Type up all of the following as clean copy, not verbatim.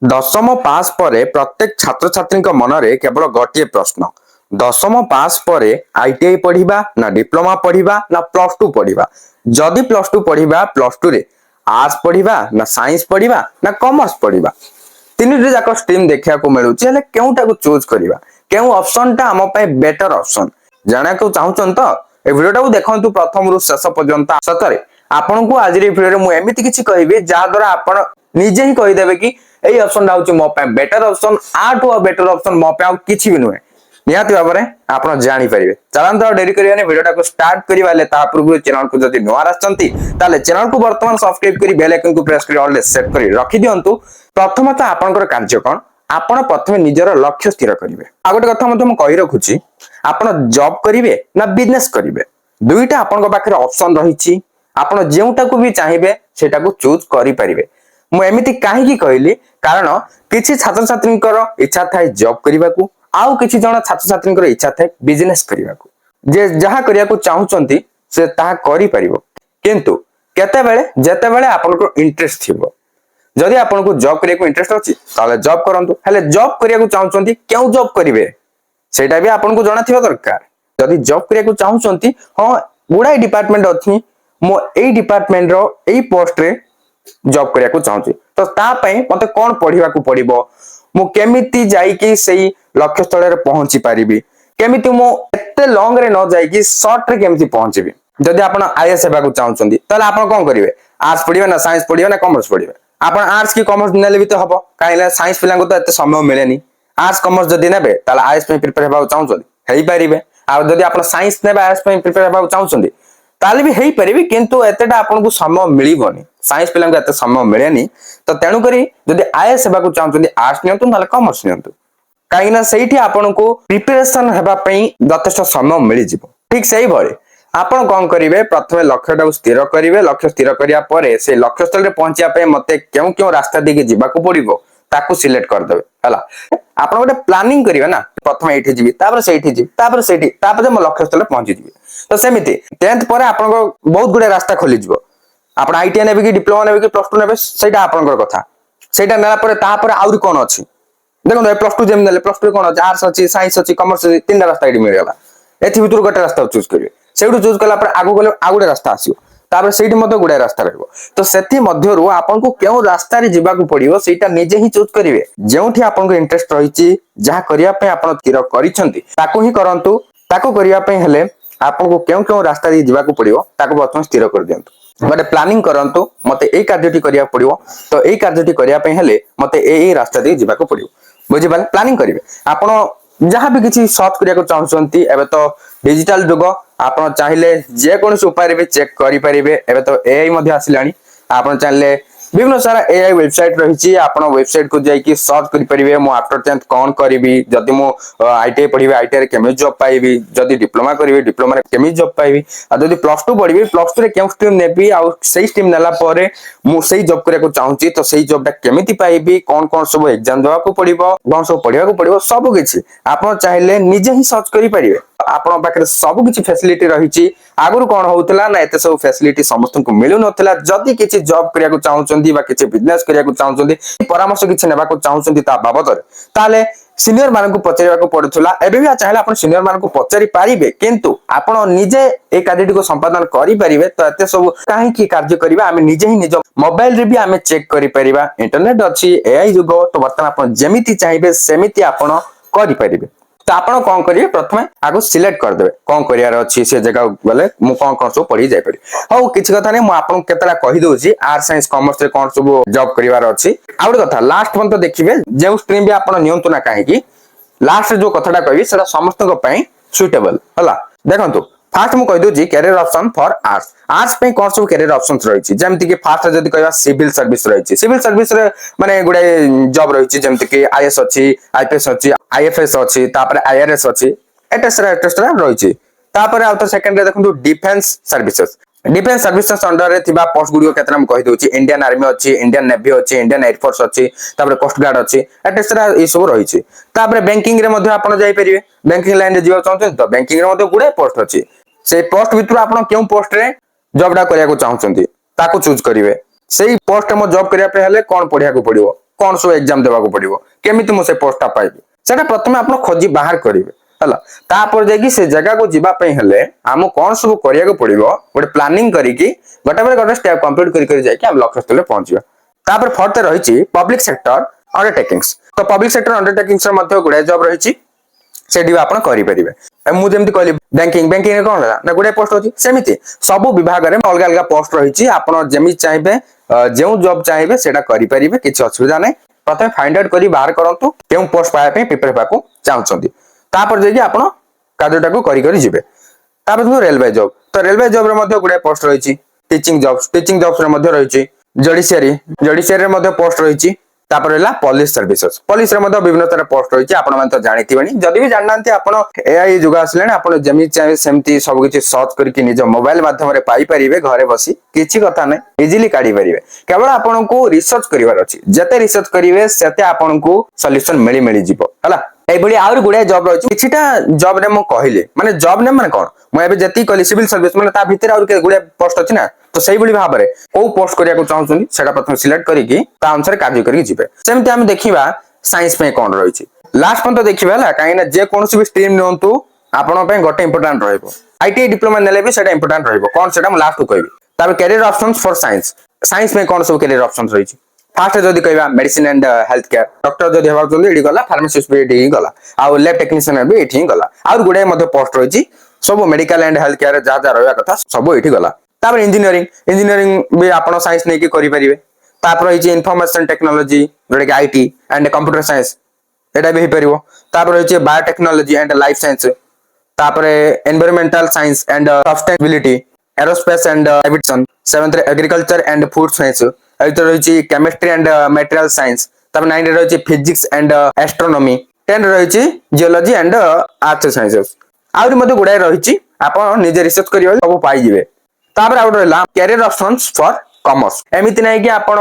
दशम पास परे प्रत्येक छात्र छात्री मनरे केवल गोटे प्रश्न दशम पास परे आईटीआई पढ़िबा ना डिप्लोमा पढ़िबा ना प्लस टू पढ़िबा जदि प्लस टू पढ़िबा प्लस टू रे आर्ट्स पढ़िबा ना साइंस पढ़िबा ना कॉमर्स पढ़िबा तीन जाक स्ट्रीम देखा मिलूँ केउटा को चूज करबा केउ ऑप्शन टा हम पे बेटर ऑप्शन जाना को चाहूचन तो ए वीडियो को देखंतु प्रथम रु शेष पर्यंत सतरे आपन को आज रे वीडियो रे मु एमिति किछि कहबे जा द्वारा आपन निजे ही कहि देबे कि एई ऑप्शन टा होची मो पे बेटर ऑप्शन आठो बेटर ऑप्शन मो पे आ किछि भी नुहे निहाती भाबरे आपन जानि परिबे चलन तो डेरी करियाने वीडियो टा को स्टार्ट करिवाले ता पूर्व चैनल को जदि नुआ आछंती ताले चैनल को वर्तमान सब्सक्राइब करी बेल आइकन को प्रेस करी ऑल सेट करी रखि दियंतु प्रथमतः आपनकर कार्य कोन आपण प्रथमे निजर लक्ष्य स्थिर करिवे आ गोटे कथा मते म कहि रखुची आपण जॉब करिवे ना बिजनेस करिवे दुईटा आपन पाखरे ऑप्शन रहिची आपण जेउटा को भी चाहिबे सेटा को चूज करि परिबे मु एमिति काहे की कहली कारण किछि छात्र छात्रींकर इच्छा थाए जॉब करिवा को आउ किछि जण छात्र छात्रींकर इच्छा थाए बिजनेस करिवा को जे जहा करिया को चाहुचंती से ताहा करि परिबो किंतु केते बेले जेते बेले आपन को इंटरेस्ट थिबो जदि आपन को जॉब करिया को इंटरेस्ट अछि ताले जॉब करंतु हेले जॉब करिया को चाहुचंती केउ जॉब करिवे सेटा भी आपन को जणा थिबा दरकार जदि जॉब करिया को चाहुचंती हां गुडाई डिपार्टमेंट अछि मो एई डिपार्टमेंट रो एई पोस्ट रे जॉब करिया को चाहूची तो ता पई मते कोन पढिबा को पड़िबो मु केमिति जाई कि सेई लक्ष्य स्थल रे पहुंची पारिबी केमिति मु एते लॉन्ग रे न जाई कि शॉर्ट रे केमिति पहुंचीबी जदि आपण आईएएस हेबा को चाहउचंदी तले आपण कोन करिवे आर्ट्स पढिबे ना साइंस पढिबे ना कॉमर्स पढिबे आपण आर्ट्स की कॉमर्स नेले भी तो हबो काइले साइंस पिला को तो एते समय मिलेनी आर्ट्स कॉमर्स जदि नेबे तले आईएएस में प्रिपेयर हेबा को चाहउचंदी हेई पारिबे आ जदि आपण साइंस नेबे आईएएस में प्रिपेयर हेबा को चाहउचंदी ताले भी हेई परिबे किंतु एतेटा आपन को समय मिलिबोनी साइंस पिला को एते समय मिलेनी तो तेनु करी जदि आईएएस हेबा को चाहउचंदी आर्ट्स नियंतु नाले कॉमर्स नियंतु काई ना सेठी आपन को प्रिपरेशन हेबा पई यथेष्ट समय मिलि जिवो ठीक सही भले आपन कोन करिवे प्रथमे लक्ष्यटा को स्थिर करिवे लक्ष्य स्थिर करिया परे से लक्ष्य स्थल रे पहुंचिया पई मते केउ केउ रास्ता दिके जिबा को पड़िबो ताकू सिलेक्ट कर देबे हला आपन गोटे प्लानिंग करिवे ना प्रथमे एठी जिबी तापर सेठी जिबी तापर सेठी तापर म लक्ष्य स्थल पहुंची जिबी तो सेमिति 10th परे आपन को बहुत गुडे रास्ता खोली जिवो आपण आईटीआई नेबे कि डिप्लोमा नेबे कि प्लस 2 नेबे सेटा आपन कथा सेटा नेला परे ता परे आउरी कोन अछि देखो प्लस 2 जेम नेले प्लस 2 कोन अछि आर्ट्स अछि साइंस अछि कॉमर्स अछि तीनटा रास्ता एडी मिल गेला एथि भितर गोटे रास्ता चूज करिवे सेउडू चूज कला पर आगु गले आगुडे रास्ता आसीओ तापर सेठी मते गुडे रास्ता रहबो तो सेठी मध्यरु आपन को केउ रास्ता रे जिबा को पड़िबो सेटा निजे ही चूज करिवे जेउठी आपन को इंटरेस्ट रहिछि जहा करिया पे आपन स्थिर करिसंती ताको ही करंतु ताको करिया पे हेले आपन को केउ केउ रास्ता रे जिबा को पड़िबो ताको बर्तमान स्थिर कर दियंतु गोटे प्लानिंग करंतु मते एई कार्यटी करिया पड़िबो तो एई कार्यटी करिया पे हेले मते एई रास्ता दे जिबा को पड़िबो बुझि पाले प्लानिंग करिवे आपन जहां भी किछि सर्च करिया को चाहउचंती एबे तो डिजिटल जुग आपन चाहिले जे कोनस उपाय रे चेक करि परिबे एबे तो एआई मध्ये आसिलानी आपन चाहिले विभिन्न सारा एआई वेबसाइट रहिछि आपन वेबसाइट को जाई कि सर्च करि परिबे मो आफ्टर 10th कोन करिवि जदि मो आईटीआई पढिबे आईटीआई रे केमे जॉब पाइबि जदि डिप्लोमा करिवि डिप्लोमा रे केमे जॉब पाइबि आ जदि प्लस 2 पढिबि प्लस 2 रे केम स्ट्रीम नेबि आ सेही स्ट्रीम नेला परे मो सेही जॉब करिया को चाहूची तो सेही जॉब टा केमिति पाइबि कोन कोन सब एग्जाम देवा को पड़िबो कोन सब पढिया को पड़िबो सब किछि आपन चाहिले निजे ही सर्च करि परिबे आपन पाखरे सब किछि फैसिलिटी रहिछि आगुरु कोन होउतला ना एते सब फैसिलिटी समस्त को मिलु नथला जदि किछि जॉब करिया को चाहउचंदी बा किछि बिजनेस करिया को चाहउचंदी परामर्श किछि नेबा को चाहउचंदी ता बाबत ताले सीनियर मान को पचारिबा को पड़ुथला एबे भी चाहिले आपन सीनियर मान को पचारि पारिबे किंतु आपन निजे ए कार्यटी को संपादन करि परिबे तो एते सब काहे की कार्य करिबा आमे निजे ही निज मोबाइल रे भी आमे चेक करि परिबा इंटरनेट अछि एआई जुग तो वर्तमान आपन जेमिति चाहिबे सेमिति आपन करि परिबे तो आपण कोन करिवे प्रथमे आगु सिलेक्ट कर देबे कोन करियार अछि से जगह गले मु कोन कोन सब पढी जाय परि हो किछि कथा नै मु आपन केतला कहि दोछि आर्ट्स साइंस कॉमर्स रे कोन सब जॉब करिवार अछि आउड कथा लास्ट मन तो देखिबे जे स्ट्रीम भी आपण नियंतु ना काहे की लास्ट जो कथाटा कहबी सेटा समस्त को पई सुटेबल हला देखंतु फास्ट मु कहि दोछि career option for arts arts पे कोन सब कैरियर ऑप्शंस रहिछि जेमति कि फास्ट जदि कहबा सिविल सर्विस रहिछि सिविल सर्विस रे माने गुडे जॉब रहिछि जेमति कि आईएएस अछि आईपीएस अछि आईएफएस अछि तापर आईआरएस अछि एटसेट्रा रहिछि तापर आउट सेकंड रे देखंतु डिफेंस सर्विसेज अंडर रे थिबा पोस्ट गुडियो केतना म कहि दोछि इंडियन आर्मी अछि इंडियन नेवी अछि इंडियन एयर फोर्स अछि तापर कोस्ट गार्ड अछि एटसेट्रा ई सब रहिछि तापर बैंकिंग रे मध्ये आपण जाई परिबे बैंकिंग लाइन रे जीवा चाहउछन तो बैंकिंग रे मध्ये गुडे पोस्ट अछि से पोस्ट भितर आपण केउ पोस्ट रे जॉब डा करिया को चाहउछंती ताको चूज करिवे सेही पोस्ट म जॉब करिया पे हेले कोन पढिया को पड़िबो कौन सब एग्जाम देवाक पड़ो केमिति मु से पोस्टा पाइबी सेटा प्रथमे आपण खोजी बाहर करिवे हला तापर जाकी से जगह को जीवा पई हेले हम कौन सब करिया को पड़िबो गोटे प्लानिंग करिकी गोटे स्टेप कंप्लीट करी जाकी हम लक्ष्य स्थल पहुंचीबा तापर फोर्थ रहिछि पब्लिक सेक्टर अंडरटेकिंग्स तो पब्लिक सेक्टर अंडरटेकिंग्स रे मध्ये गुडे जॉब रहिछि सेडी आपण करि परिबे मु जेमति कहली बैंकिंग बैंकिंग रे कोन ना गुडे पोस्ट होछि सेमिति सब विभाग रे अलग अलग पोस्ट रहिछि आपण जेमि चाहबे जेउ जॉब चाहबे सेटा करि परिबे किछि असुविधा नै प्रथमे फाइंड आउट करी बाहर करंतु केउ पोस्ट पाया पे प्रिपेयर पाको चाहउछंती तापर जेकी आपण कार्यटा को करी जिवे तापर तो रेलवे जॉब रे मध्ये गुडे पोस्ट रहिछि टीचिंग जॉब्स रे मध्ये रहिछि जुडिशियरी रे मध्ये पोस्ट रहिछि तापर हला पुलिस सर्विसेज रे मध्ये विभिन्न तरह पोस्ट रहिछि आपण मन तो जानिथिबेनी जदि भी जाननांती आपण एआई जुग आसलेनी आपण जेमि चाहे सेमती सब किछि सर्च करके निज मोबाइल माध्यम रे पाई परिबे घरे बसी किछि कथा नै इजीली काढी परिबे केवल आपण को रिसर्च करिवार अछि जते रिसर्च करिवे सेते आपण को सॉल्यूशन मिली जिवो हला ए बडी आउर गुडे जॉब रहिछि किछिटा जॉब रे म कहिले माने जॉब ने माने कोन म एबे जति कहली सिविल सर्विस माने ता भीतर आउर के गुडे पोस्ट अछि ना तो सही बडी भाबरे को पोस्ट करिया को चाहउछन सेटा प्रथम सिलेक्ट करिकि ता अनुसार कार्य करिकि जिवे सेमति हम देखिबा साइंस में कोन रहिछि लास्ट पन तो देखिबा हला काइना जे कोनसी भी स्ट्रीम नियंतु आपण पे गोटे इंपोर्टेंट रहइबो आईटीआई डिप्लोमा नेले भी सेटा इंपोर्टेंट रहइबो कोन सेटा म लास्ट को कहबी ताबे कैरियर ऑप्शंस फॉर साइंस में कोन सब कैरियर ऑप्शंस रहिछि फास्ट जदि कहबा medicine and health care doctor जदि हेबा चंदी एडी गला फार्मासिस्ट भी एडी गला आ लैब टेक्नीशियन भी एठी गला और गुडे मध्ये पोस्ट रहिछि सब मेडिकल एंड हेल्थ केयर जा जा रहया कथा सब एठी गला तापर इंजीनियरिंग भी आपण साइंस नै की करि परिबे तापर रहिछि इंफॉर्मेशन टेक्नोलॉजी जोडे के आईटी एंड कंप्यूटर साइंस एटा भी हे परिबो तापर रहिछि बायोटेक्नोलॉजी एंड लाइफ साइंस तापर environmental science and sustainability aerospace and aviation 7th agriculture and food science एत रहिछि केमिस्ट्री एंड मटेरियल साइंस तापर 9 रहिछि फिजिक्स एंड एस्ट्रोनॉमी 10 रहिछि जियोलॉजी एंड आर्ट्स साइंसेस आउरी मध्ये गुडाय रहिछि आपण निजे रिसर्च करियो सब पाई जिवे तापर आउट रहला कैरियर ऑप्शंस फॉर कॉमर्स एमिति नै कि आपण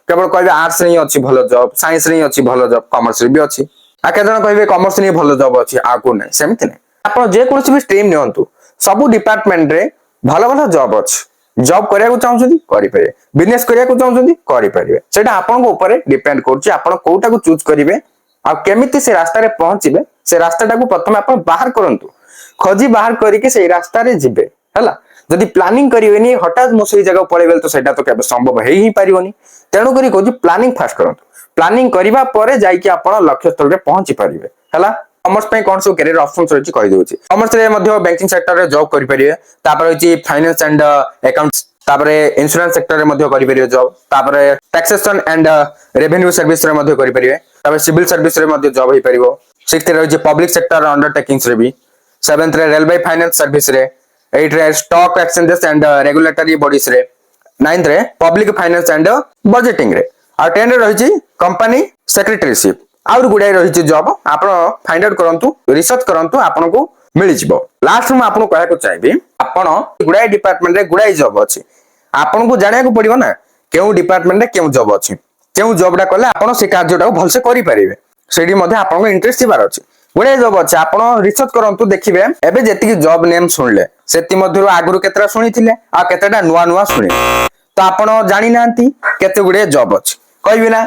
केवल कहबे आर्ट्स रे अछि भलो जॉब साइंस रे अछि भलो जॉब कॉमर्स रे भी अछि आ केजन कहबे कॉमर्स रे भलो जॉब अछि आ को नै सेमिति नै आपण जे कोनसी भी स्ट्रीम नियंतु सब डिपार्टमेंट रे भलो भलो जॉब अछि जॉब करिया को चाहउछथि करि परिबे बिजनेस करिया को चाहउछथि करि परिबे सेटा आपण को ऊपर डिपेंड करछि आपण कोटा को चूज करिवे आ केमिति से रास्ता रे पहुंचिबे से रास्ताटा को प्रथम आपण बाहर करंतु खोजी बाहर करिके से रास्ता रे जिबे हला जदि प्लानिंग करिवेनी हठात मो सही जगह पळेबेल तो सेटा तो केबे संभव हेई ही पारिवनी तेणु करी कोजी प्लानिंग फास्ट करंतु प्लानिंग करिवा परे जाई कि आपण लक्ष्य स्थल रे पहुंची परिबे हला कॉमर्स पे कोन सो कैरियर ऑप्शंस रहिछि कहि दोछि कॉमर्स रे मध्ये बैंकिंग सेक्टर रे जॉब करि परिबे तापर होछि फाइनेंस एंड अकाउंट्स तापर इंश्योरेंस सेक्टर रे मध्ये करि परिबे जॉब तापर टैक्सेशन एंड रेवेन्यू सर्विस रे मध्ये करि परिबे तापर सिविल सर्विस रे मध्ये जॉब हे परिबो 6th रे होछि पब्लिक सेक्टर अंडरटेकिंग्स रे भी 7th रे रेलवे फाइनेंस सर्विस रे 8th रे stock exchanges and regulatory bodies रे 9th रे पब्लिक फाइनेंस एंड बजटिंग रे आ 10 रे रहिछि कंपनी सेक्रेटरीशिप आउर गुडाय रहिछि जॉब आपण फाइंड आउट करंतु रिसर्च करंतु आपण को मिलि जिवो लास्ट में आपण कहया को चाहिबी आपण गुडाय डिपार्टमेंट रे गुडाय जॉब अछि आपण को जानिया को पड़िबो ना केउ डिपार्टमेंट रे केउ जॉब अछि केउ जॉबडा कले आपण से कार्यटा भल से करि परिबे सेडी मध्ये आपण को इंटरेस्ट थिबार अछि गुडाय जॉब अछि आपण रिसर्च करंतु देखिबे एबे जेतिकी जॉब नेम सुनले सेति मध्यरु आगुरु केतरा सुनिथिले आ केतेटा नुवा नुवा सुनि तो आपण जानि नांती केते गुडे जॉब अछि कहबी ना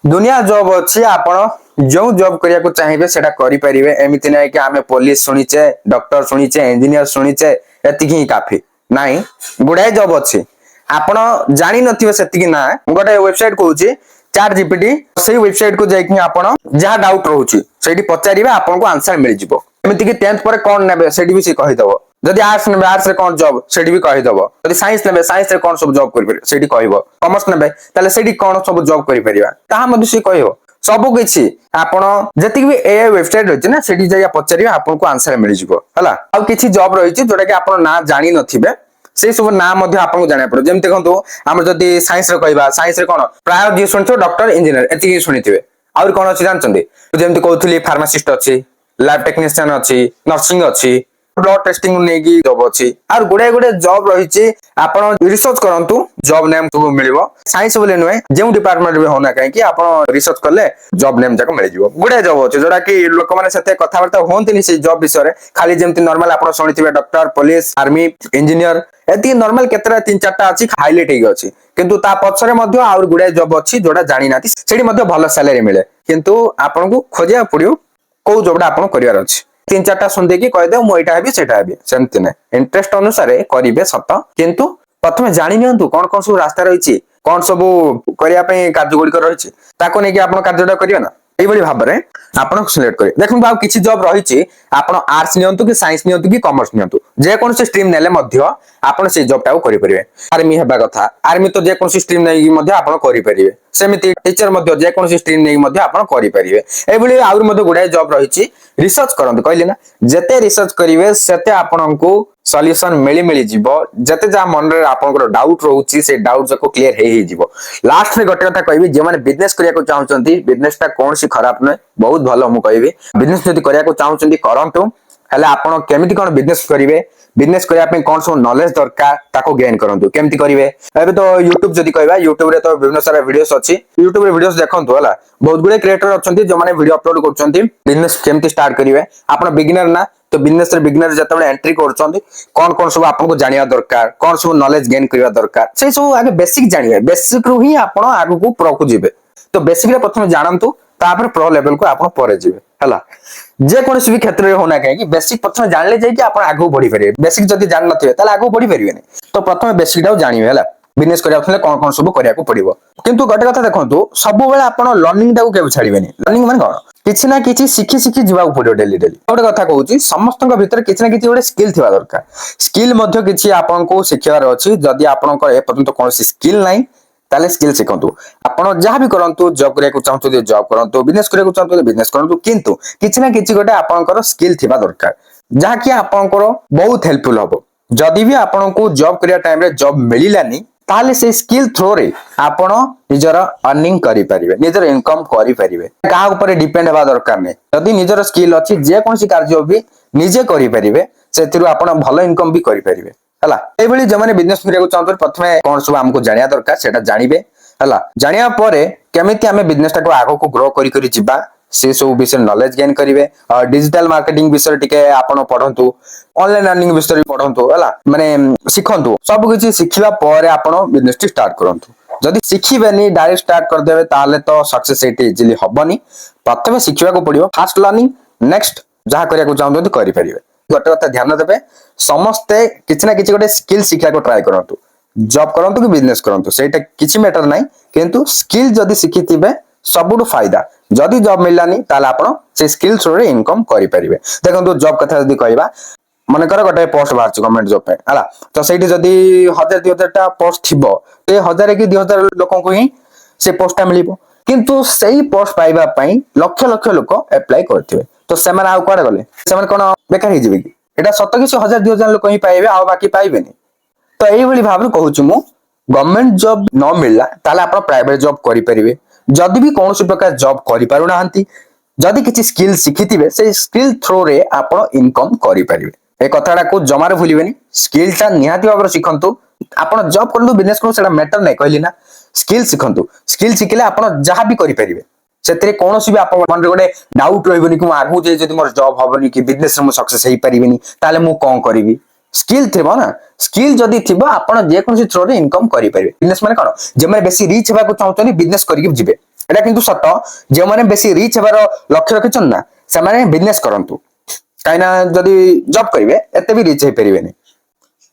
दुनिया जॉब अछि आपण जो जॉब करिया को चाहिबे सेटा करि परिबे एमिति नै कि आमे पुलिस सुनिचे डॉक्टर सुनिचे इंजीनियर सुनिचे एतिकी ही काफी नाही गुडाय जॉब अछि आपण जानि नथिबे सेतिकी ना गोटे वेबसाइट कहूची चैट जीपीटी सेही वेबसाइट को जाई कि आपण जहा डाउट रहूची सेठी पचारिबे आपण को आंसर मिल जिवो एमिति कि 10th पर कोन नेबे सेठी भी से कहि दबो जदि आर्ट्स नेबे आर्ट्स रे कोन जॉब सेठी भी कहि दबो जदि साइंस नेबे साइंस रे कोन सब जॉब करि परिबे सेठी कहइबो कॉमर्स नेबे ताले सेठी कोन सब जॉब करि परिबा ताहा मध्ये से कहइबो सब किछि आपण जति भी एआई वेबसाइट रहछि ना सेठी जाया पचारिबे आपण को आंसर मिल जिवो हला आ किछि जॉब रहिछि जोटा कि आपण ना जानि नथिबे से सब ना मध्ये आपण को जानिया पड़ो जेमते कहंतु हम जदि साइंस रे कहबा साइंस रे कोन प्राय जे सुनछो डॉक्टर इंजीनियर एति सुनिथिबे और कोन अछि जानचंदी जेमते कहउथली फार्मासिस्ट अछि लैब टेक्नीशियन अछि नर्सिंग अछि ब्लड टेस्टिंग नेकी जॉब अछि आर गुडे गुडे जॉब रहिछि आपण रिसर्च करंतु जॉब नेम को मिलिबो साइंस बोले नुए जेउ डिपार्टमेंट भी होना काहे कि आपण रिसर्च करले जॉब नेम जाको मिल जिवो गुडे जॉब अछि जोडा कि लोक माने सते कथा वार्ता होंतिनि से जॉब विषय खाली जेमति नॉर्मल आपण सुनिथिबे डॉक्टर पुलिस आर्मी इंजीनियर एति नॉर्मल केतरा 3-4टा अछि हाईलाइट हेगे अछि किंतु ता पछरे मध्ये आउर गुडे जॉब अछि जोडा जानि नाति सेडी मध्ये भलो सैलरी मिले किंतु आपण को खोजिया पडियो को जॉबडा आपण करिवार अछि 3-4टा सुन देखि कहि दे मो एटा हेबी सेटा हेबी सेमति नै इंटरेस्ट अनुसार करिवे सत किंतु प्रथमे जानि नियंतु कोन कोन सब रास्ता रहिछि कोन सब करिया पय कार्य गुडी कर रहिछि ताको नेकी आपण कार्यटा करियो ना एई बळी भाबरे आपण सिलेक्ट करी देखन बाउ किछि जॉब रहिछि आपण आर्ट्स नियंतु कि साइंस नियंतु कि कॉमर्स नियंतु जे कोन से स्ट्रीम नेले मध्ये आपण से जॉब टाको करि परिवे आर्मी हेबा कथा आर्मी तो जे कोन से स्ट्रीम नै मध्ये आपण करि परिवे सेमिति टीचर मध्ये जे कोन से स्ट्रीम नै मध्ये आपण करि परिवे एई बळी आउर मध्ये गुडा जॉब रहिछि रिसर्च करंतु कहले ना जते रिसर्च करिवे सेते आपनकू सॉल्यूशन मिली जीवो जते जा मन रे आपनकर डाउट रहउची से डाउट जको क्लियर हे जीवो लास्ट में गटे कथा कहबी जे माने बिजनेस करिया को चाहउचंती बिजनेस ता कोन सी खराब नै बहुत भलो मु कहबी बिजनेस जदी करिया को चाहउचंती करंतु हले आपण केमिति कोन बिजनेस करिवे बिजनेस करिया पे कोन सो नॉलेज दरकार ताको गेन करंतु केमिति करिवे एबे तो YouTube जदी कहबा YouTube रे तो विभिन्न सारा वीडियोस अछि YouTube रे वीडियोस देखंतु हला बहुत गुडे क्रिएटर अछंती जो माने वीडियो अपलोड करछंती बिजनेस केमिति स्टार्ट करिवे आपण बिगिनर ना तो बिजनेस रे बिगिनर जतबे एंट्री करछंती कोन कोन सब आपन को जानिया दरकार कोन सब नॉलेज गेन करिया दरकार से सब आगे बेसिक जानिवे बेसिक रु ही आपण आगु को प्रो को जिवे तो बेसिक रे प्रथम जानंतु तापर प्रो लेवल को आपण परे जिवे हला जे कोनसी भी क्षेत्र रे होना काहे कि बेसिक प्रथम जानले जाय कि आपण आगु बढ़ी परिबे बेसिक जदी जान नथिबे ताले आगु बढ़ी परिबे नै तो प्रथम बेसिक डाउ जानिबे हला बिजनेस करिया थले कोन कोन सब करिया को पड़िबो किंतु गटे कथा देखंतु सब बेले आपण लर्निंग डाउ केबे छाड़िबेनी लर्निंग माने कोन किछि ना किछि सिखि सिखि जिवा पड़ियो डेली डेली गटे कथा कहूची समस्तक भीतर किछि ना किछि गोटे स्किल थिबा दरकार स्किल मध्ये किछि आपण को सिखियार अछि जदी आपण को ए पर्यंत कोनसी स्किल नै ताले स्किल सिखंतु आपण जहां भी करंतु जॉब करिया को चाहंतु जे जॉब करंतु बिजनेस करिया को चाहंतु बिजनेस करंतु किंतु किछि ना किछि गोटे आपनकर स्किल थिबा दरकार जहा कि आपनकर बहुत हेल्पफुल हबो जदी भी आपण को जॉब करिया टाइम रे जॉब मिलिलानी ताले से स्किल थ्रो रे आपण निजर अर्निंग करि परिबे निजर इनकम करि परिबे का ऊपर डिपेंड हेबा दरकार नै जदी निजर स्किल अछि जे कोनसी कार्य भी निजे करि परिबे सेतिरु आपण भलो इनकम भी करि परिबे हला ए भली जमाने बिजनेस करिया को चाहतो प्रथमे कोन सब हमको जानिया दरकार सेटा जानिबे हला जानिया परे केमिति हमें बिजनेस टाको आगो को ग्रो करि करि जिबा से सब विषय नॉलेज गेन करिवे और डिजिटल मार्केटिंग विषय टिके आपण पढंतु ऑनलाइन अर्निंग विषय पढंतु हला माने सिखंतु सब किछि सिखिबा परे आपण बिजनेस टी स्टार्ट करंतु जदी सिखिबेनी डायरेक्ट स्टार्ट कर देबे ताले तो सक्सेस एटी इजीली हबनी प्रथमे सिखिबा को पडियो फास्ट लर्निंग नेक्स्ट जहा करिया को चाहंतु करि परिबे गटे कथा ध्यान देबे समस्ते किछि ना किछि गोटे स्किल सिखिया को ट्राई करंतु जॉब करंतु कि बिजनेस करंतु सेटा किछि मैटर नै किंतु स्किल जदी सिखितिबे सबुडु फायदा जदी जॉब मिललानी ताले आपण से स्किल थ्रू रे इनकम करि परिबे देखंतु जॉब कथा जदी कहबा मन कर गोटे पोस्ट बाहर गवर्नमेंट जॉब पे हला तो सेठी जदी 1000-2000 टा पोस्ट थिबो ते 1000 कि 2000 लोकन को ही से पोस्टटा मिलिबो किंतु सेही पोस्ट पाइबा पई लक्ष लक्ष लोक अप्लाई करथिबे तो सेमान आउ कोडे गले सेमान कोन बेकार ही जिबे कि एटा सत्य कि 1000-2000 लोक ही पाइबे आ बाकी पाइबेनी तो एही भली भाबरे कहूछु मु गवर्नमेंट जॉब न मिलला ताले आपण प्राइवेट जॉब करि परिबे जदी भी कोनोसी प्रकार जॉब करि पारु नाहंती जदी किछि स्किल सिखितिबे से स्किल थ्रो रे आपण इनकम करि परिबे ए कथाडा को जमार भूलिबेनी स्किल ता निहाती भाबरे सिखंतु आपण जॉब करलु बिजनेस को सेटा मैटर नै कहली ना स्किल सिखंतु स्किल सिखिले आपण जहा भी करि परिबे सेतरे कोनोसी भी आपण मन रे गोटे डाउट रहइबनी कि आगु जे जदी मोर जॉब हबनी कि बिजनेस रे मु सक्सेस हेई परिबिनी ताले मु कोन करिवि स्किल थिबो ना स्किल जदी थिबो आपण जे कोनसी थ्रो रे इनकम करि परिबे बिजनेस माने कोन जे माने बेसी रिच हेबा को चाहउतनी बिजनेस करिक जिबे एटा किंतु सत जे माने बेसी रिच हेबार लक्ष्य रखिछन ना से माने बिजनेस करंतु काइना जदी जॉब करिवे एते भी रिच हे परिबेनी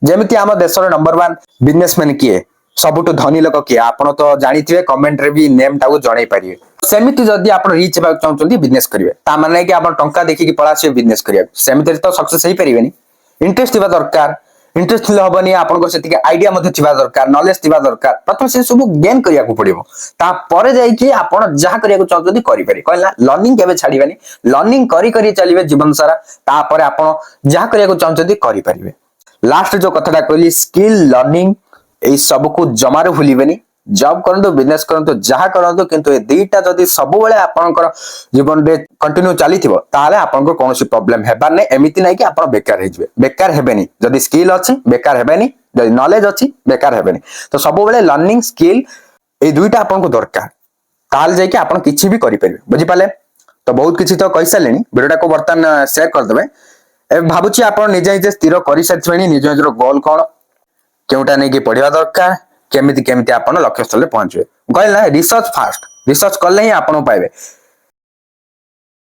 जेमिति हम देशर नंबर 1 बिजनेसमैन किए सबुटु धनी लोक किए आपण तो जानिथिबे कमेंट रे भी नेम टाको जणाई परिबे सेमिति जदी आपण रिच हेबा चाहउतनी बिजनेस करिवे ता माने कि आपण टंका देखि कि पळासे बिजनेस करिया सेमिति तो सक्सेस हे परिबेनी इंटरेस्ट थिबा दरकार इंटरेस्ट थिले हबनी आपनको सेतिके आईडिया मध्ये थिबा दरकार नॉलेज थिबा दरकार प्रथम से सब गेन करिया को पड़िबो ता परे जाई कि आपण जहा करिया को चाहजदी करि पारि कहला लर्निंग केबे छाडिबानी लर्निंग करी करी चलिबे जीवन सारा ता परे आपण जहा करिया को चाहजदी करि पारिबे लास्ट जो कथाटा कहली स्किल लर्निंग एई सब को जमारे भूलिबेनी जॉब करंतु बिजनेस करंतु जहाँ करंतु किंतु ए दुईटा जदि सब बेले आपनकर जीवन रे कंटिन्यू चलीथिबो ताले आपनको कोनोसी प्रॉब्लम हेबार नै एमिति नै कि आपण बेकार हेबेनी जदि स्किल अछि बेकार हेबेनी जदि नॉलेज अछि बेकार हेबेनी तो सब बेले लर्निंग स्किल ए दुईटा आपनको दरकार ताल जाय कि आपण किछि भी करि परिबे बुझि पाले तो बहुत किछि तो कहि सालेनी वीडियोटा को बर्तन शेयर कर देबे ए भाबुची आपण निजे निजे स्थिर करि साथवेनी निज निजर गोल कोन केउटा नै कि पढिबा दरकार केमिति केमिति आपण लक्ष्य स्थले पहुंचबे कहला रिसर्च फास्ट रिसर्च करले ही आपण पाइबे